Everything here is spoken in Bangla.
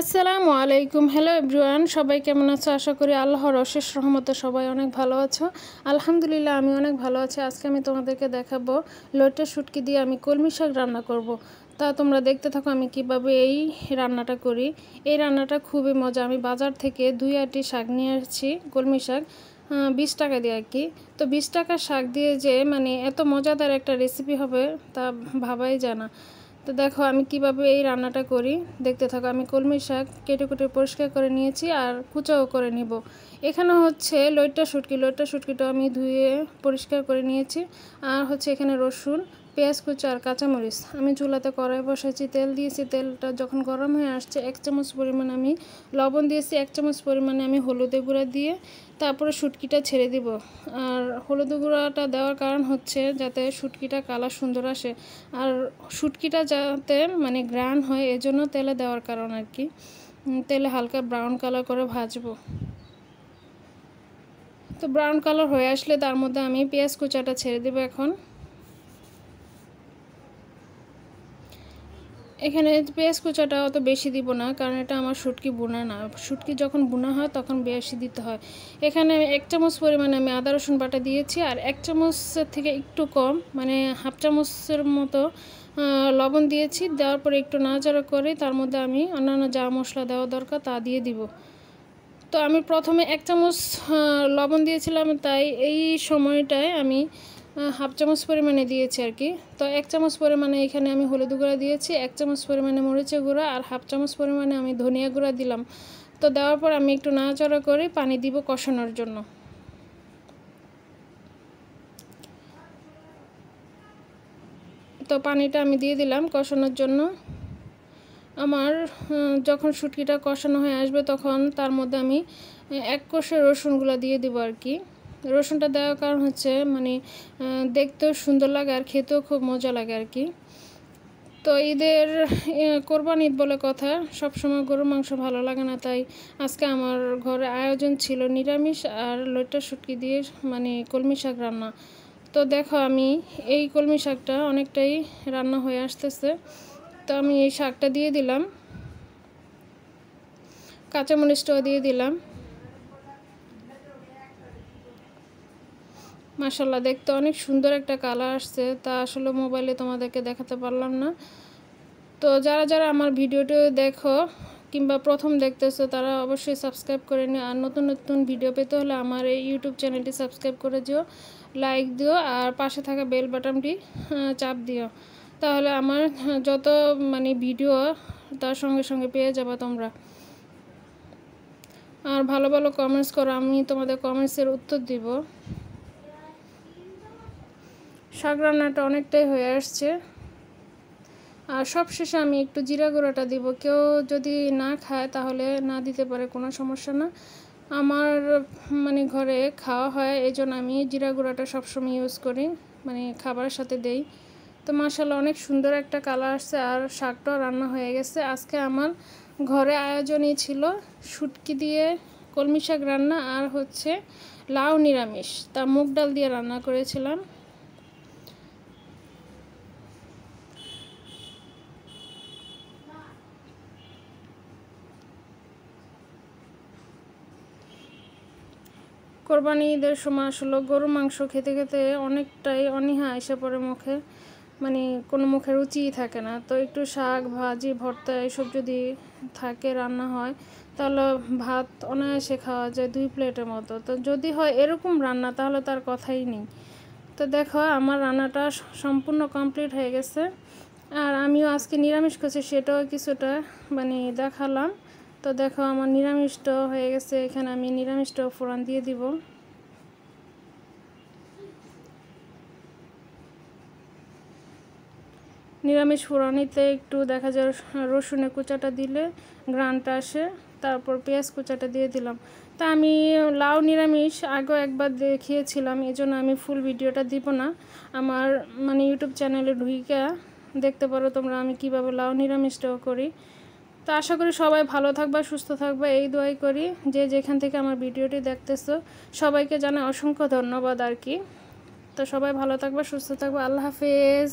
আসসালামু আলাইকুম। হ্যালো এভরিওয়ান, সবাই কেমন আছো? আশা করি আল্লাহর অশেষ রহমতে সবাই অনেক ভালো আছো। আলহামদুলিল্লাহ আমি অনেক ভালো আছি। আজকে আমি তোমাদেরকে দেখাবো লইট্টা শুটকি দিয়ে আমি কলমি শাক রান্না করব। তা তোমরা দেখতে থাকো আমি কিভাবে এই রান্নাটা করি। এই রান্নাটা খুবই মজা। আমি বাজার থেকে 2 আটি শাক নিয়ে আসছি, কলমি শাক 20 টাকা দিয়ে আর কি। তো 20 টাকার শাক দিয়ে যে মানে এত মজাদার একটা রেসিপি হবে তা ভাবাই যায় না। তো দেখো আমি কিভাবে এই রান্নাটা করি, দেখতে থাকো। আমি কলমি শাক কেটে কেটে পরিষ্কার করে নিয়েছি আর কুচাও করে নিব। এখানে হচ্ছে লইট্টা শুটকিটা আমি ধুয়ে পরিষ্কার করে নিয়েছি। আর হচ্ছে এখানে রসুন, পেঁয়াজ কুচি আর কাঁচামরিচ। আমি চুলাতে কড়াই বসাইছি, তেল দিয়েছি। তেলটা যখন গরম হয়ে আসছে 1 চামচ পরিমাণ আমি লবণ দিয়েছি, 1 চামচ পরিমাণে আমি হলুদের গুঁড়া দিয়ে তারপরে শুটকিটা ছেড়ে দিব। আর হলুদের গুঁড়াটা দেওয়ার কারণ হচ্ছে যাতে শুটকিটা কালার সুন্দর আসে আর শুটকিটা যাতে মানে গ্রান হয়, এজন্য তেলে দেওয়ার কারণ আর কি। তেলে হালকা ব্রাউন কালার করে ভাজবো। তো ব্রাউন কালার হয়ে আসলে তার মধ্যে আমি পেঁয়াজ কুচাটা ছেড়ে দেবো। এখানে পেঁয়াজ কুচাটা অত বেশি দিব না, কারণ এটা আমার শুটকি বোনা না। শুটকি যখন বোনা হয় তখন বেশি দিতে হয়। এখানে 1 চামচ পরিমাণে আমি আদা রসুন বাটা দিয়েছি আর 1 চামচের থেকে একটু কম মানে হাফ চামচের মতো লবণ দিয়েছি। দেওয়ার পরে একটু নাড়াচাড়া করে তার মধ্যে আমি অন্যান্য যা মশলা দেওয়া দরকার তা দিয়ে দিব। তো আমি প্রথমে 1 চামচ লবণ দিয়েছিলাম, তাই এই সময়টায় আমি হাফ চামচ পরিমাণে দিয়েছি আর কি। তো 1 চামচ পরিমাণে এখানে আমি হলুদ গুঁড়া দিয়েছি, 1 চামচ পরিমাণে মরিচের গুঁড়া আর হাফ চামচ পরিমাণে আমি ধনিয়া গুঁড়া দিলাম। তো দেওয়ার পর আমি একটু নাড়াচাড়া করে পানি দিব কষানোর জন্য। তো পানিটা আমি দিয়ে দিলাম কষানোর জন্য। আমার যখন শুটকিটা কষানো হয়ে আসবে তখন তার মধ্যে আমি 1 কোষে রসুনগুলো দিয়ে দিব আর কি। রসুনটা দেওয়ার কারণ হচ্ছে মানে দেখতেও সুন্দর লাগে আর খেতেও খুব মজা লাগে আর কি। তো ঈদের কোরবানি ঈদ বলে কথা, সবসময় গরুর মাংস ভালো লাগে না, তাই আজকে আমার ঘরে আয়োজন ছিল নিরামিষ আর লইট্টা শুটকি দিয়ে মানে কলমি শাক রান্না। তো দেখো আমি এই কলমি শাকটা অনেকটাই রান্না হয়ে আসতেছে। তো আমি এই শাকটা দিয়ে দিলাম, কাঁচামরিচটাও দিয়ে দিলাম। মাশাআল্লাহ দেখতে অনেক সুন্দর একটা কালার আসছে, তা আসলে মোবাইলে তোমাদেরকে দেখাতে পারলাম না। তো যারা যারা আমার ভিডিওটি দেখো কিংবা প্রথম দেখতেছো তারা অবশ্যই সাবস্ক্রাইব করে নিও। আর নতুন নতুন ভিডিও পেতে হলে আমার এই ইউটিউব চ্যানেলটি সাবস্ক্রাইব করে দিও, লাইক দিও আর পাশে থাকা বেল বাটনটি চাপ দিও। তাহলে আমার যত মানে ভিডিও তার সঙ্গে সঙ্গে পেয়ে যাবে তোমরা। আর ভালো ভালো কমেন্টস করো, আমি তোমাদের কমেন্টসের উত্তর দিব। শাক রান্নাটা অনেকটাই হয়ে আসছে। আর সবশেষে আমি একটু জিরা গুঁড়োটা দিব। কেউ যদি না খায় তাহলে না দিতে পারে, কোনো সমস্যা না। আমার মানে ঘরে খাওয়া হয়, এই জন্য আমি জিরা গুঁড়োটা সবসময় ইউজ করি, মানে খাবারের সাথে দেই। তো মাশাআল্লাহ অনেক সুন্দর একটা কালার আসছে আর শাকটাও রান্না হয়ে গেছে। আজকে আমার ঘরে আয়োজনই ছিল শুটকি দিয়ে কলমি শাক রান্না আর হচ্ছে লাউ নিরামিষ, তা মুগ ডাল দিয়ে রান্না করেছিলাম। কোরবানি ঈদের সময় আসলে গরুর মাংস খেতে খেতে অনেকটাই অনীহা এসে পড়ে মুখে, মানে কোনো মুখে রুচিই থাকে না। তো একটু শাক ভাজি ভর্তা এসব যদি থাকে রান্না হয় তাহলে ভাত অনায়াসে খাওয়া যায় 2 প্লেটের মতো। তো যদি হয় এরকম রান্না তাহলে তার কথাই নেই। তো দেখো আমার রান্নাটা সম্পূর্ণ কমপ্লিট হয়ে গেছে। আর আমিও আজকে নিরামিষ করছি, সেটাও কিছুটা মানে দেখালাম। তো দেখো আমার নিরামিষটাও হয়ে গেছে। এখানে আমি নিরামিষটাও ফোড়ন দিয়ে দিব। নিরামিষ ফোড়নিতে একটু দেখা যায় রসুনের কুচাটা দিলে ঘ্রাণটা আসে, তারপর পেঁয়াজ কুচাটা দিয়ে দিলাম। তা আমি লাউ নিরামিষ আগেও একবার দেখিয়েছিলাম, এই জন্য আমি ফুল ভিডিওটা দিব না। আমার মানে ইউটিউব চ্যানেলে ঢুইকা দেখতে পারো তোমরা আমি কিভাবে লাউ নিরামিষটাও করি। তো আশা করি সবাই ভালো থাকবা, সুস্থ থাকবা, এই দোয়াই করি। যে যেখান থেকে আমার ভিডিওটি দেখতেছো সবাইকে জানাই অসংখ্য ধন্যবাদ আর কি। তো সবাই ভালো থাকবা, সুস্থ থাকবা, আল্লাহ হাফেজ।